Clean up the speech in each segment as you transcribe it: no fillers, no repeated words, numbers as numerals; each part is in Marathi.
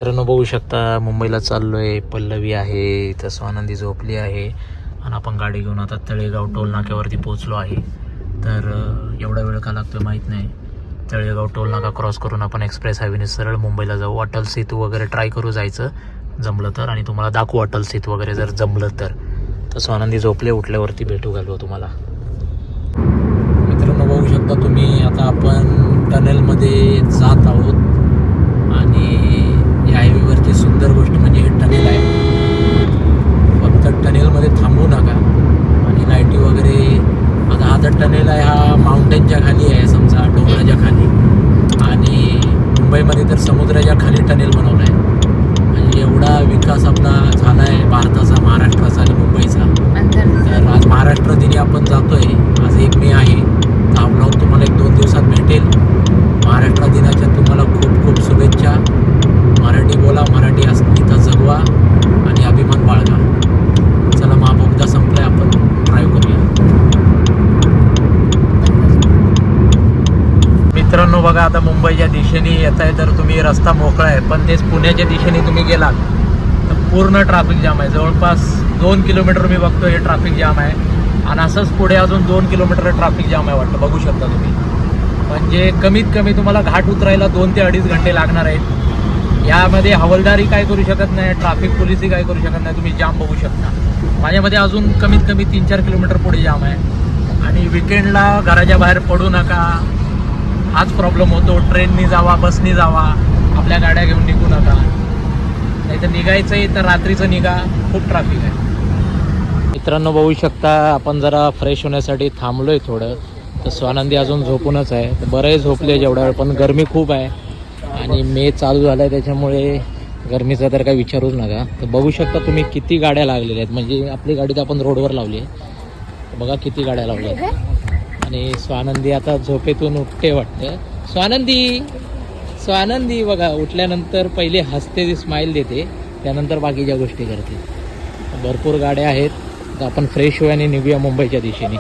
मित्रांनो बघू शकता मुंबईला चाललोय. पल्लवी आहे इथं, स्वानंदी झोपली आहे आणि आपण गाडी घेऊन आता तळेगाव टोल नाक्यावरती पोहोचलो आहे. तर एवढा वेळ का लागतोय माहीत नाही. तळेगाव टोल नाका क्रॉस करून आपण एक्सप्रेस हायवेने सरळ मुंबईला जाऊ. अटल सेतू वगैरे ट्राय करू जायचं जमलं तर, आणि तुम्हाला दाखवू अटल सेतू वगैरे जर जमलं तर. स्वानंदी झोपले, उठल्यावरती भेटू घालू तुम्हाला. मित्रांनो बघू शकता तुम्ही आता आपण टनेलमध्ये जात आहोत. आणि या हायवेवरची सुंदर गोष्ट म्हणजे हे टनेल आहे. फक्त टनेलमध्ये थांबू नका. आणि लाईटी वगैरे, आता हा तर टनेल आहे, हा माउंटेनच्या खाली आहे समजा, डोंगराच्या खाली. आणि मुंबईमध्ये तर समुद्राच्या खाली टनेल बनवला आहे. म्हणजे एवढा विकास आपला झाला आहे भारताचा, महाराष्ट्राचा आणि मुंबईचा. तर आज महाराष्ट्र दिनी आपण जातोय. आज 1 मे आहे. तर हा ब्लॉग तुम्हाला 1-2 दिवसात भेटेल. महाराष्ट्र दिनाच्या तुम्हाला खूप खूप शुभेच्छा. मराठी बोला, मराठी अस्मिता जगवा आणि अभिमान बाळगा. चला, महाबोगदा संपलाय, आपण ड्राईव्ह करूया. मित्रांनो बघा, आता मुंबईच्या दिशेने येत आहे तर तुम्ही रस्ता मोकळा आहे, पण तेच पुण्याच्या दिशेने तुम्ही गेलात तर पूर्ण ट्रॅफिक जाम आहे. जवळपास 2 किलोमीटर मी बघतो हे ट्रॅफिक जाम आहे. आणि असंच पुढे अजून 2 किलोमीटर ट्रॅफिक जाम आहे वाटतं, बघू शकता तुम्ही. म्हणजे कमीत कमी तुम्हाला घाट उतरायला 2 ते 2.5 घंटे लागणार आहेत. यामध्ये हवालदारी काय करू शकत नाही, ट्रॅफिक पोलिसही काय करू शकत नाही. तुम्ही जाम बघू शकता. माझ्यामध्ये अजून कमीत कमी 3-4 किलोमीटर पुढे जाम आहे. आणि विकेंडला घराच्या बाहेर पडू नका, हाच प्रॉब्लेम होतो. ट्रेननी जावा, बसनी जावा, आपल्या गाड्या घेऊन निघू नका. नाही तर निघायचं आहे तर रात्रीचं निघा, खूप ट्रॅफिक आहे. मित्रांनो बघू शकता आपण जरा फ्रेश होण्यासाठी थांबलोय थोडं. तर स्वानंदी अजून झोपूनच आहे. तर बरंही झोपले जेवढा वेळ, पण गरमी खूप आहे. आणि मे चालू झाला आहे त्याच्यामुळे गरमीचा तर काही विचारूच नका. तर बघू शकता तुम्ही किती गाड्या लागलेल्या आहेत. म्हणजे आपली गाडी तर आपण रोडवर लावली आहे, बघा किती गाड्या लावल्या आहेत. आणि स्वानंदी आता झोपेतून उठते वाटतं. स्वानंदी, स्वानंदी बघा उठल्यानंतर पहिले हसते, ती स्माईल देते, त्यानंतर बाकीच्या गोष्टी करते. भरपूर गाड्या आहेत. तर आपण फ्रेश होऊ आणि निघूया मुंबईच्या दिशेने.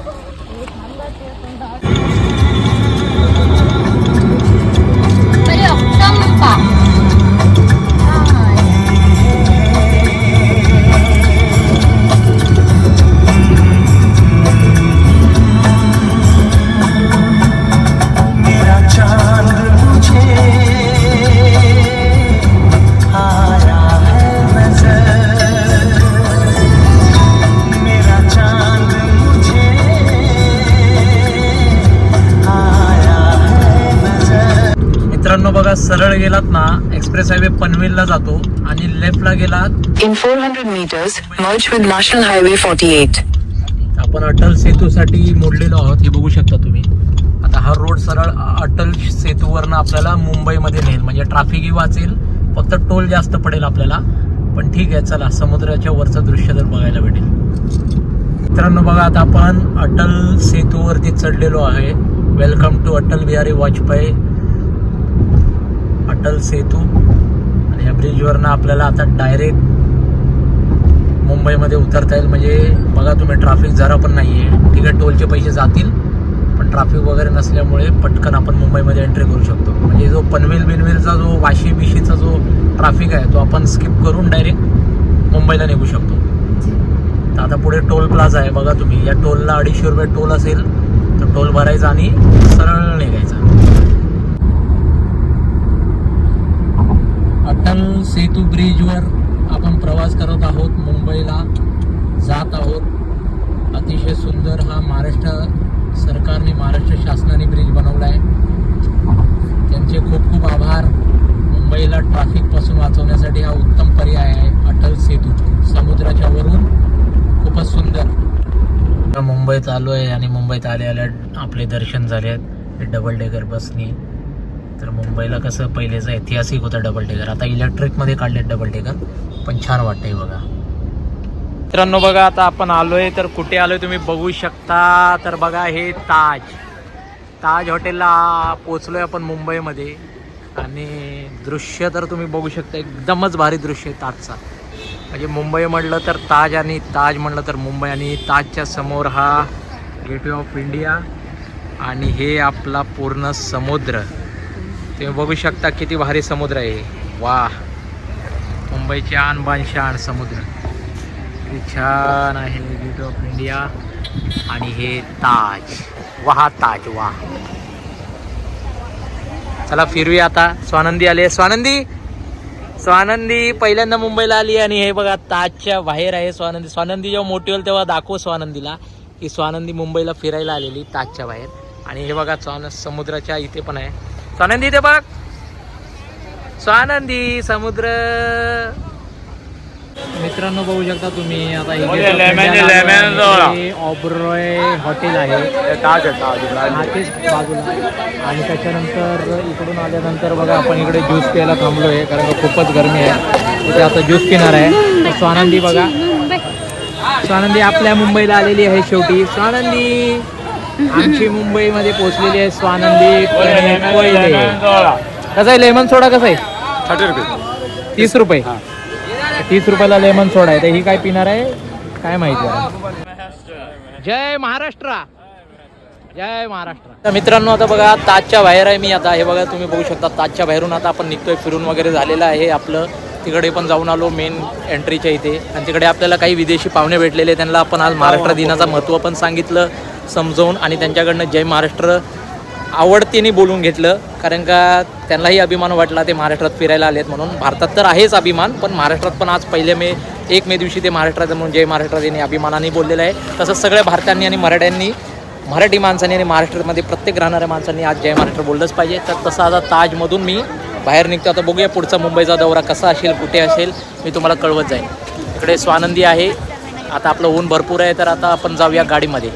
मित्रांनो बघा, सरळ गेलात ना एक्सप्रेस हायवे पनवेलला जातो आणि लेफ्टला गेलात in 400 meters merge with National Highway 48. आपण अटल सेतूसाठी मोडलेलो आहोत, हे बघू शकता तुम्ही. आता हा रोड सरळ अटल सेतूवरनं आपल्याला मुंबईमध्ये नेईल. म्हणजे ट्रॅफिकही वाचेल, फक्त टोल जास्त पडेल आपल्याला. पण ठीक आहे, चला समुद्राच्या वरचं दृश्य तर बघायला भेटेल. मित्रांनो बघा, आता आपण अटल सेतूवरती चढलेलो आहे. Welcome to Atal Bihari Vajpayee Atal Setu. आणि या ब्रिजवरनं आपल्याला आता डायरेक्ट मुंबईमध्ये उतरता येईल. म्हणजे बघा तुम्ही, ट्रॅफिक जरा पण नाही आहे. ठीक आहे, टोलचे पैसे जातील, पण ट्रॅफिक वगैरे नसल्यामुळे पटकन आपण मुंबईमध्ये एंट्री करू शकतो. म्हणजे जो पनवेल बिनवेलचा जो वाशी बिशीचा जो ट्रॅफिक आहे तो आपण स्किप करून डायरेक्ट मुंबईला निघू शकतो. तर आता पुढे टोल प्लाझा आहे, बघा तुम्ही. या टोलला 250 रुपये टोल असेल, तर टोल भरायचा आणि सरळ निघायचा. अटल सेतू ब्रिजवर आपण प्रवास करत आहोत, मुंबईला जात आहोत. अतिशय सुंदर हा महाराष्ट्र सरकारने, महाराष्ट्र शासनाने ब्रिज बनवला आहे. त्यांचे खूप खूप आभार. मुंबईला ट्रॅफिकपासून वाचवण्यासाठी हा उत्तम पर्याय आहे अटल सेतू. समुद्राच्या वरून खूपच सुंदर. मुंबईत आलो आहे आणि मुंबईत आल्या आल्या आपले दर्शन झाले आहेत डबल डेकर बसनी. तर मुंबईला कसं पहिलेचं ऐतिहासिक होतं डबल डेकर, आता इलेक्ट्रिकमध्ये काढले डबल डेकर, पण छान वाटतंय बघा. मित्रांनो बघा, आता आपण आलोय तर कुठे आलोय तुम्ही बघू शकता. तर बघा, हे ताज हॉटेलला पोचलोय आपण मुंबईमध्ये. आणि दृश्य तर तुम्ही बघू शकता, एकदमच भारी दृश्य आहे ताजचा. म्हणजे मुंबई म्हटलं तर ताज, आणि ताज म्हटलं तर मुंबई. आणि ताजच्या समोर हा गेटवे ऑफ इंडिया आणि हे आपला पूर्ण समुद्र. तुम्ही बघू शकता किती भारी समुद्र आहे. वाह, मुंबईची आणबाण शान समुद्र. किती छान आहे गेट ऑफ इंडिया. आणि हे ताज, वाह ताज वाह. चला फिरूया आता. स्वानंदी आले. स्वानंदी पहिल्यांदा मुंबईला आली आणि हे बघा ताजच्या बाहेर आहे स्वानंदी. स्वानंदी जेव्हा मोठी होईल तेव्हा दाखव स्वानंदीला की स्वानंदी मुंबईला फिरायला आलेली ताजच्या बाहेर. आणि हे बघा समुद्राच्या इथे पण आहे स्वानंदी. ते बघ स्वानंदी समुद्र. मित्रांनो बघू शकता तुम्ही आता ऑबरॉय हॉटेल आहे तेच बाजूला. आणि त्याच्यानंतर इकडून आल्यानंतर बघा आपण इकडे ज्यूस प्यायला थांबलोय कारण का खूपच गरमी आहे. इथे आता ज्यूस पिणार आहे. स्वानंदी बघा, स्वानंदी आपल्या मुंबईला आलेली आहे शेवटी. स्वानंदी आमची मुंबईमध्ये पोहोचलेली आहे. स्वानंदी कसं आहे लेमन सोडा कसा आहे? 60 रुपये. 30 रुपये. 30 रुपयाला लेमन सोडा आहे. तर ही काय पिणार आहे काय माहिती आहे. जय महाराष्ट्र, जय महाराष्ट्र. तर मित्रांनो आता बघा ताजच्या बाहेर आहे मी आता. हे बघा तुम्ही बघू शकता ताजच्या बाहेरून आता आपण निघतोय. फिरून वगैरे झालेलं आहे आपलं. तिकडे पण जाऊन आलो मेन एंट्रीच्या इथे. आणि तिकडे आपल्याला काही विदेशी पाहुणे भेटलेले. त्यांना आपण आज महाराष्ट्र दिनाचं महत्त्व पण सांगितलं समजावून. आणि त्यांच्याकडनं जय महाराष्ट्र आवडतीने बोलून घेतलं कारण का त्यांनाही अभिमान वाटला. ते महाराष्ट्रात फिरायला आलेत म्हणून. भारतात तर आहेच अभिमान, पण महाराष्ट्रात पण आज 1 मे दिवशी ते महाराष्ट्रात म्हणून जय महाराष्ट्र यांनी अभिमानाने बोललेलं आहे. तसंच सगळ्या भारतीयांनी आणि मराठी माणसांनी आणि महाराष्ट्रामध्ये प्रत्येक राहणाऱ्या माणसांनी आज जय महाराष्ट्र बोललंच पाहिजे. तर तसं आता ताजमधून मी बाहेर निघतो. आता बघूया पुढचा मुंबईचा दौरा कसा असेल, कुठे असेल, मी तुम्हाला कळवत जाईल. इकडे स्वानंदी आहे. आता आपलं ऊन भरपूर आहे तर आता आपण जाऊया गाडीमध्ये.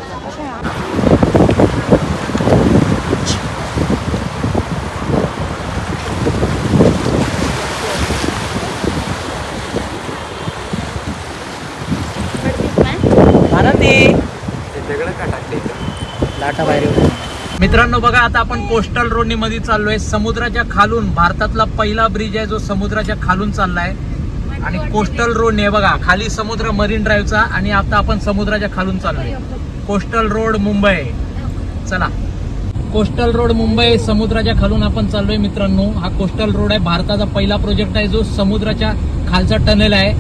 मित्रांनो बघा आता आपण कोस्टल रोडनी मध्ये चाललोय. समुद्राच्या खालून भारतातला पहिला ब्रिज आहे जो समुद्राच्या खालून चाललाय. आणि कोस्टल रोडने बघा खाली समुद्र मरीन ड्राईव्हचा. आणि आता आपण समुद्राच्या खालून चाललोय. Coastal road Mumbai. चला कोस्टल रोड मुंबई समुद्राच्या खालून आपण चाललोय. मित्रांनो हा कोस्टल रोड आहे. भारताचा पहिला प्रोजेक्ट आहे जो समुद्राच्या खालचा टनेल आहे.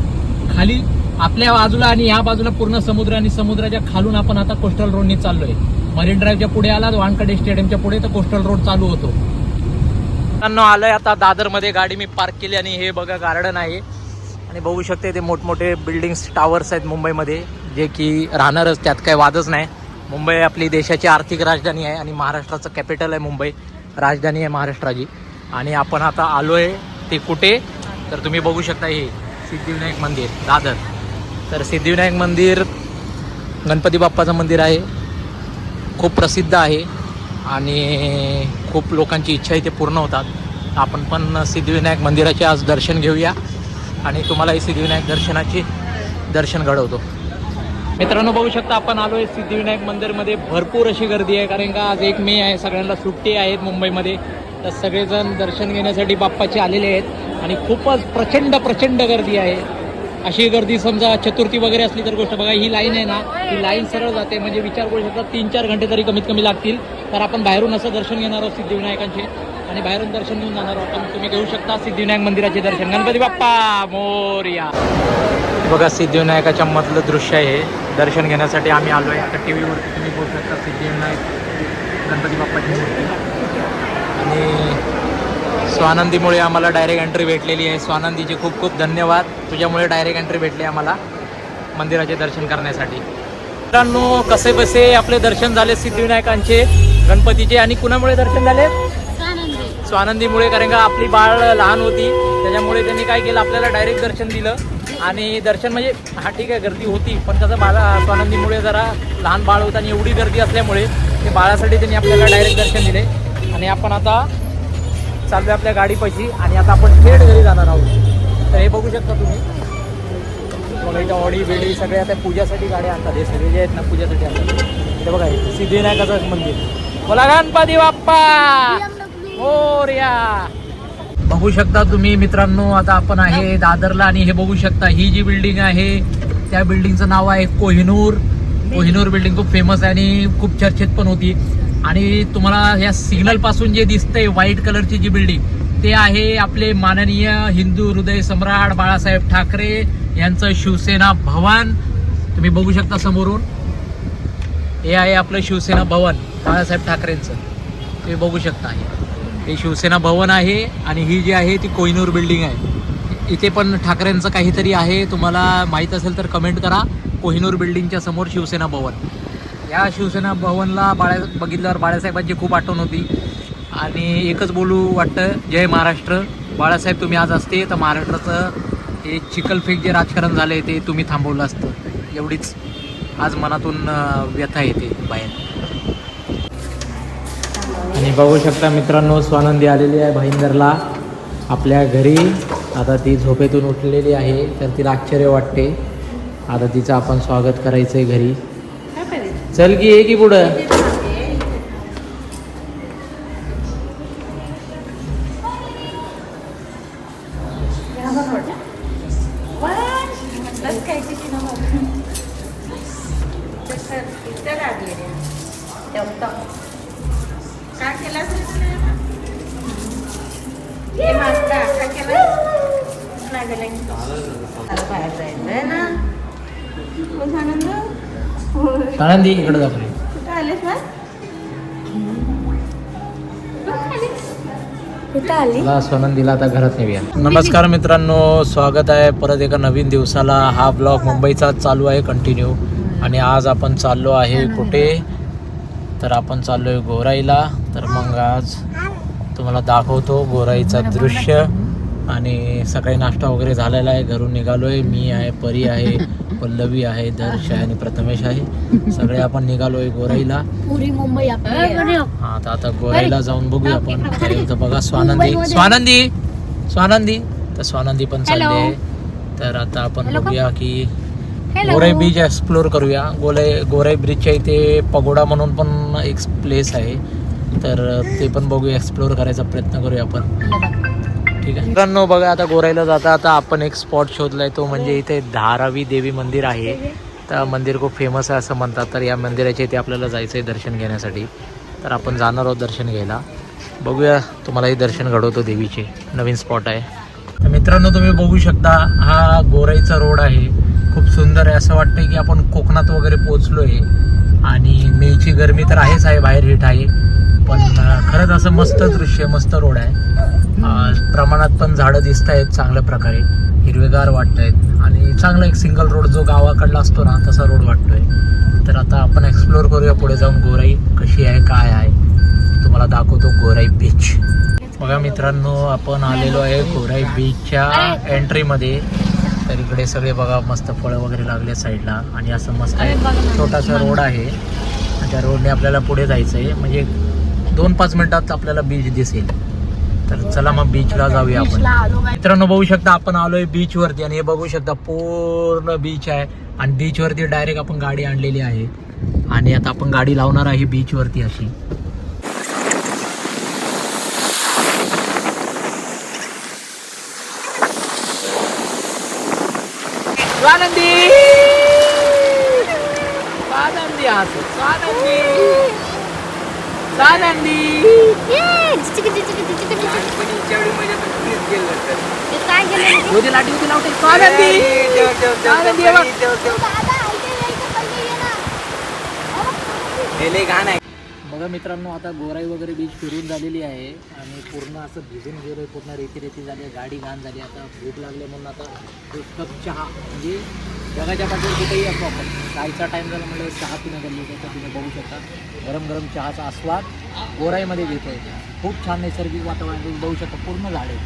खाली आपल्या बाजूला आणि ह्या बाजूला पूर्ण समुद्र. आणि समुद्राच्या खालून आपण आता कोस्टल रोडनी चाललोय. मरीन ड्राईव्हच्या पुढे आला वानखडे स्टेडियमच्या पुढे तर कोस्टल रोड चालू होतो. मित्रांनो आलोय आता दादरमध्ये. गाडी मी पार्क केली आणि हे बघा गार्डन आहे. आणि बघू शकते ते मोठमोठे बिल्डिंग्स टावर्स आहेत मुंबईमध्ये जे की राहणारच, त्यात काही वादच नाही. मुंबई आपली देशाची आर्थिक राजधानी आहे आणि महाराष्ट्राचं कॅपिटल आहे मुंबई. राजधानी आहे महाराष्ट्राची. आणि आपण आता आलोय ते कुठे तर तुम्ही बघू शकता हे सिद्धिविनायक मंदिर दादर. तर सिद्धिविनायक मंदिर गणपती बाप्पाचं मंदिर आहे. खूप प्रसिद्ध आहे आणि खूप लोकांची इच्छा इथे पूर्ण होतात. आपण पण सिद्धिविनायक मंदिराचे आज दर्शन घेऊया आणि तुम्हालाही सिद्धिविनायक दर्शन घडवतो. मित्रांनो बघू शकता आपण आलोय सिद्धिविनायक मंदिरमध्ये. भरपूर अशी गर्दी आहे कारण का आज 1 मे आहे. सगळ्यांना सुट्टी आहेत मुंबईमध्ये. तर सगळेजण दर्शन घेण्यासाठी बाप्पाचे आलेले आहेत. आणि खूपच प्रचंड गर्दी आहे. अशी गर्दी समजा चतुर्थी वगैरे असली तर गोष्ट बघा. ही लाईन आहे ना, ही लाईन सरळ जाते. म्हणजे विचार करू शकता 3-4 घंटे तरी कमीत कमी लागतील. तर आपण बाहेरून असं दर्शन घेणार आहोत सिद्धिविनायकांचे आणि बाहेरून दर्शन घेऊन जाणार आहोत. आणि तुम्ही घेऊ शकता सिद्धिविनायक मंदिराचे दर्शन. गणपती बाप्पा मोरया. बघा सिद्धिविनायकाच्या मधलं दृश्य आहे. दर्शन घेण्यासाठी आम्ही आलो आहे. आता टी व्हीवरती तुम्ही बघू शकता सिद्धिविनायक गणपती बाप्पाची मूर्ती. आणि स्वानंदीमुळे आम्हाला डायरेक्ट एंट्री भेटलेली आहे. स्वानंदीचे खूप खूप धन्यवाद. तुझ्यामुळे डायरेक्ट एंट्री भेटली आम्हाला मंदिराचे दर्शन करण्यासाठी. मित्रांनो कसे बसे आपले दर्शन झाले सिद्धिविनायकांचे गणपतीचे. आणि कुणामुळे दर्शन झाले? स्वानंदीमुळे. कारण का आपली बाळ लहान होती त्याच्यामुळे त्यांनी काय केलं आपल्याला डायरेक्ट दर्शन दिलं. आणि दर्शन म्हणजे हा ठीक आहे गर्दी होती पण कसं स्वानंदीमुळे जरा लहान बाळ होतं आणि एवढी गर्दी असल्यामुळे ते बाळासाठी त्यांनी आपल्याला डायरेक्ट दर्शन दिले. आणि आपण आता चाललोय आपल्या गाडीपाशी आणि आता आपण थेट घरी जाणार आहोत. तर हे बघू शकता तुम्ही. बघा इथं ऑडी बेडी सगळे आता पूजासाठी गाड्या आणतात. हे सगळे जे आहेत ना पूजासाठी आणतात. इथे बघा सिद्धिविनायकाचं मंदिर. बोला गणपती बाप्पा मोरया. बघू शकता तुम्ही मित्रांनो आता आपण आहे दादरला. आणि हे बघू शकता ही जी बिल्डिंग आहे त्या बिल्डिंगचं नाव आहे कोहिनूर बिल्डिंग. खूप फेमस आहे आणि खूप चर्चेत पण होती. आणि तुम्हाला या सिग्नल पासून जे दिसतंय व्हाईट कलरची जी बिल्डिंग ते आहे आपले माननीय हिंदू हृदय सम्राट बाळासाहेब ठाकरे यांचं शिवसेना भवन. तुम्ही बघू शकता समोरून, हे आहे आपलं शिवसेना भवन बाळासाहेब ठाकरेंचं. तुम्ही बघू शकता हे शिवसेना भवन आहे. आणि ही जी आहे ती कोहिनूर बिल्डिंग आहे. इथे पण ठाकरेंचं काहीतरी आहे, तुम्हाला माहीत असेल तर कमेंट करा. कोहिनूर बिल्डिंगच्या समोर शिवसेना भवन. या शिवसेना भवनला बघितल्यावर बाळासाहेबांची खूप आठवण होती. आणि एकच बोलू वाटतं, जय महाराष्ट्र. बाळासाहेब तुम्ही आज असते तर महाराष्ट्राचं हे चिखलफेक जे राजकारण झालं आहे ते तुम्ही थांबवलं असतं. एवढीच आज मनातून व्यथा येते बाहेर. आणि बघू शकता मित्रांनो, स्वानंदी आलेली आहे भाईंदरला आपल्या घरी. आता ती झोपेतून उठलेली आहे तर तिला आश्चर्य वाटते. आता तिचं आपण स्वागत करायचं आहे घरी. चल की ये की पुढं. आनंदी इकडे दाखवली. स्वानंदीला आता घरात नेऊया. नमस्कार मित्रांनो, स्वागत आहे परत एका नवीन दिवसाला. हा ब्लॉग मुंबईचा चालू आहे कंटिन्यू. आणि आज आपण चाललो आहे कुठे, तर आपण चाललो आहे गोराईला. तर मग आज तुम्हाला दाखवतो गोराईचा दृश्य. आणि सकाळी नाश्ता वगैरे झालेला आहे, घरून निघालो आहे. मी आहे, परी आहे, पल्लवी आहे, दर्श आहे आणि प्रथमेश आहे. सगळे आपण निघालो आहे गोराईला. पुरी मुंबई हा, तर आता गोराईला जाऊन बघूया आपण. तर बघा स्वानंदी स्वानंदी स्वानंदी तर स्वानंदी पण चालली आहे. तर आता आपण बघूया की गोराई बीच एक्सप्लोर करूया. गोराई ब्रिजच्या इथे पगोडा म्हणून पण एक प्लेस आहे, तर ते पण बघूया, एक्सप्लोर करायचा प्रयत्न करूया आपण. ठीक आहे मित्रांनो, बघा आता गोराईला जाता आता आपण एक स्पॉट शोधलाय. तो म्हणजे इथे धारावी देवी मंदिर आहे. तर मंदिर खूप फेमस आहे असं म्हणतात. तर या मंदिराच्या इथे आपल्याला जायचं आहे दर्शन घेण्यासाठी. तर आपण जाणार आहोत दर्शन घ्यायला. बघूया, तुम्हालाही दर्शन घडवतो देवीचे. नवीन स्पॉट आहे. तर मित्रांनो तुम्ही बघू शकता, हा गोराईचा रोड आहे. खूप सुंदर आहे. असं वाटतंय की आपण कोकणात वगैरे पोहोचलो आहे. आणि मेची गरमी तर आहेच आहे, बाहेर हिट आहे, पण खरंच असं मस्त दृश्य, मस्त रोड आहे. प्रमाणात पण झाडं दिसत आहेत चांगल्या प्रकारे, हिरवेगार वाटत आहेत. आणि चांगला एक सिंगल रोड जो गावाकडला असतो ना तसा रोड वाटतोय. तर आता आपण एक्सप्लोर करूया पुढे जाऊन गोराई कशी आहे, काय आहे, तुम्हाला दाखवतो गोराई बीच. बघा मित्रांनो, आपण आलेलो आहे गोराई बीचच्या एंट्रीमध्ये. तर इकडे सगळे बघा मस्त फळं वगैरे लागले साईडला. आणि असं मस्त आहे, छोटासा रोड आहे. त्या रोडने आपल्याला पुढे जायचं आहे. म्हणजे 2-5 मिनिटात आपल्याला बीच दिसेल. तर चला मग बीचला जाऊया आपण. मित्रांनो बघू शकता, आपण आलोय बीच वरती. आणि हे बघू शकता पूर्ण बीच आहे. आणि बीच वरती डायरेक्ट आपण गाडी आणलेली आहे. आणि आता आपण गाडी लावणार आहे बीच वरती अशी. स्वानंदी स्वानंदी असं स्वानंदी स्वानंदी बघा मित्रांनो, आता गोराई वगैरे बीच फिरून झालेली आहे. आणि पूर्ण असं भिजून गेलोय, पूर्ण रेती झाली, गाडी घाण झाली. आता भूक लागले म्हणून आता एक कप चहा, म्हणजे जगाच्या पाठीवर कुठेही असतो आपण, चायचा टाईम झाला म्हणजे चहा पिणं गरजेचं आहे. तर तुम्ही बघू शकता गरम गरम चहाचा आस्वाद गोराईमध्ये घेतोय. खूप छान नैसर्गिक वातावरण. तुम्ही बघू शकता पूर्ण झाडे,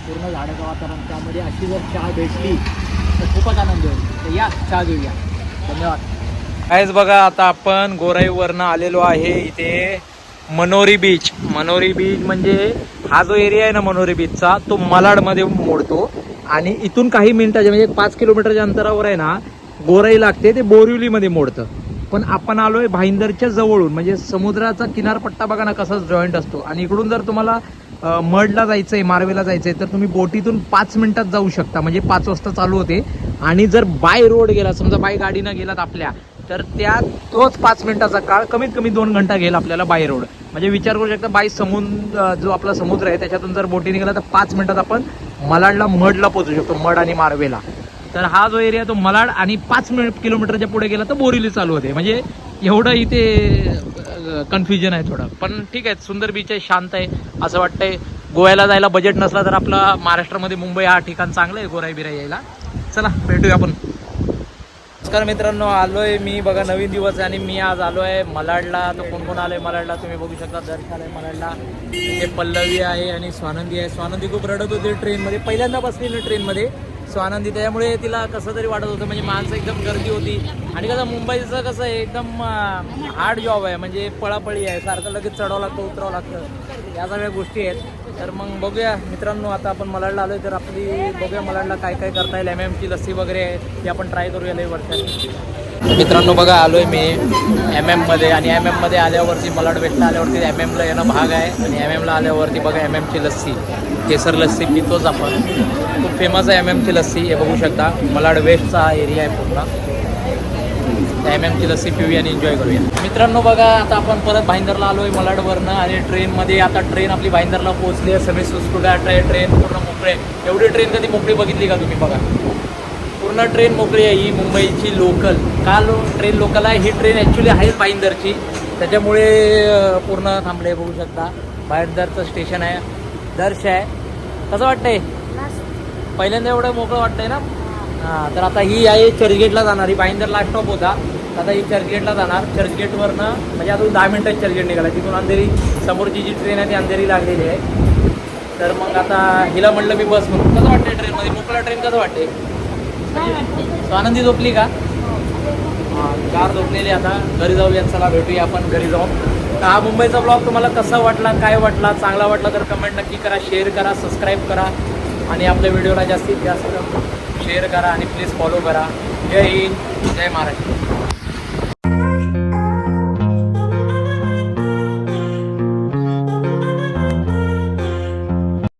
पूर्ण झाडाचं वातावरण. त्यामध्ये अशी जर चहा भेटली तर खूपच आनंद होईल. तर या चहा घेऊया. धन्यवाद. काहीच बघा, आता आपण गोराईवरनं आलेलो आहे इथे मनोरी बीच. मनोरी बीच म्हणजे हा जो एरिया आहे ना मनोरी बीचचा, तो मलाडमध्ये मोडतो. आणि इथून काही मिनिटाच्या म्हणजे 5 किलोमीटरच्या अंतरावर आहे ना गोराई लागते, ते बोरिवलीमध्ये मोडतं. पण आपण आलोय भाईंदरच्या जवळून, म्हणजे समुद्राचा किनारपट्टा बघा ना कसा जॉईंट असतो. आणि इकडून जर तुम्हाला मडला जायचं आहे, मारवेला जायचं आहे, तर तुम्ही बोटीतून 5 मिनिटात जाऊ शकता. म्हणजे 5 वाजता चालू होते. आणि जर बाय रोड गेला, समजा बाय गाडीनं गेलात आपल्या, तर त्या तोच 5 मिनिटाचा काळ कमीत कमी 2 घंटा घेईल आपल्याला बाय रोड. म्हणजे विचार करू शकता बाय समुद्र जो आपला समुद्र आहे त्याच्यातून जर बोटीने गेला तर 5 मिनिटात आपण मलाडला मडला पोहोचू शकतो, मड आणि मारवेला. तर हा जो एरिया तो मलाड आणि 5 किलोमीटरच्या पुढे गेला तर बोरिवली चालू होते. म्हणजे एवढं इथे कन्फ्युजन आहे थोडं, पण ठीक आहे. सुंदर बीच आहे, शांत आहे. असं वाटतंय गोव्याला जायला बजेट नसला तर आपला महाराष्ट्रामध्ये मुंबई हा ठिकाण चांगलं आहे गोराई बिराई यायला. चला भेटूया आपण. नमस्कार मित्रांनो, आलोय मी बघा नवीन दिवस आहे आणि मी आज आलो आहे मलाडला. तर कोण कोण आलोय मलाडला तुम्ही बघू शकता. दर्श आलंय मलाडला. इथे पल्लवी आहे आणि स्वानंदी आहे. स्वानंदी खूप रडत होती ट्रेनमध्ये, पहिल्यांदा बसलेली ट्रेनमध्ये स्वानंदी. त्यामुळे तिला कसं तरी वाटत होतं, म्हणजे माणसं एकदम गर्दी होती. आणि कसं मुंबईचं कसं आहे एकदम हार्ड जॉब आहे, म्हणजे पळापळी आहे, सारखं लगेच चढावं लागतं उतरावं लागतं, या सगळ्या गोष्टी आहेत. तर मग बघूया मित्रांनो, आता आपण मलाडला आलो आहे तर आपली बघूया मलाडला काय काय करता येईल. MM ची लस्सी वगैरे आहे ती आपण ट्राय करूया लई वर्षात. मित्रांनो बघा आलो आहे मी MM मध्ये, आणि MM मध्ये आल्यावरती मलाड वेस्टला आल्यावरती MM ला येणं भाग आहे. आणि MM ला आल्यावरती बघा MM ची लस्सी, केसर लस्सी पितोच आपण. खूप फेमस आहे MM ची लस्सी, हे बघू शकता. मलाड वेस्टचा हा एरिया आहे पूर्ण. MM ची लस्सी पिऊया आणि एन्जॉय करूया. मित्रांनो बघा आता आपण परत भाईंदरला आलो आहे मलाडवरनं. आणि ट्रेनमध्ये आता ट्रेन आपली भाईंदरला पोहोचली आहे. सगळी सुटसुटाट आहे, ट्रेन पूर्ण मोकळे. एवढी ट्रेन कधी मोकळी बघितली का तुम्ही? बघा पूर्ण ट्रेन मोकळी आहे. ही मुंबईची लोकल ट्रेन लोकल आहे. ही ट्रेन ॲक्च्युली आहे भाईंदरची, त्याच्यामुळे पूर्ण थांबले. बघू शकता भाईंदरचं स्टेशन आहे. दर्श आहे. कसं वाटतंय? पहिल्यांदा एवढं मोकळं वाटतंय ना. हां, तर आता ही आहे चर्चगेटला जाणार. ही भाईंदर लास्ट स्टॉप होता, आता ही चर्चगेटला जाणार. चर्चगेटवरनं म्हणजे अजून 10 मिनिटात चर्चगेट निघाला. तिथून अंधेरी समोरची जी ट्रेन आहे ती अंधेरी लागलेली आहे. तर मग आता हिला म्हटलं मी बस म्हणून. कसं वाटतंय ट्रेनमध्ये? मोकळा ट्रेन कसं वाटते? स्वानंदी झोपली का? हां, कार झोपलेली. आता घरी जाऊया. चला भेटूया आपण घरी जाऊन. हा मुंबईचा ब्लॉग तुम्हाला कसा वाटला, काय वाटला? चांगला वाटला तर कमेंट नक्की करा, शेअर करा, सबस्क्राईब करा आणि आपल्या व्हिडिओला जास्तीत जास्त शेअर करा आणि प्लीज फॉलो करा. जय हिंद, जय महाराष्ट्र.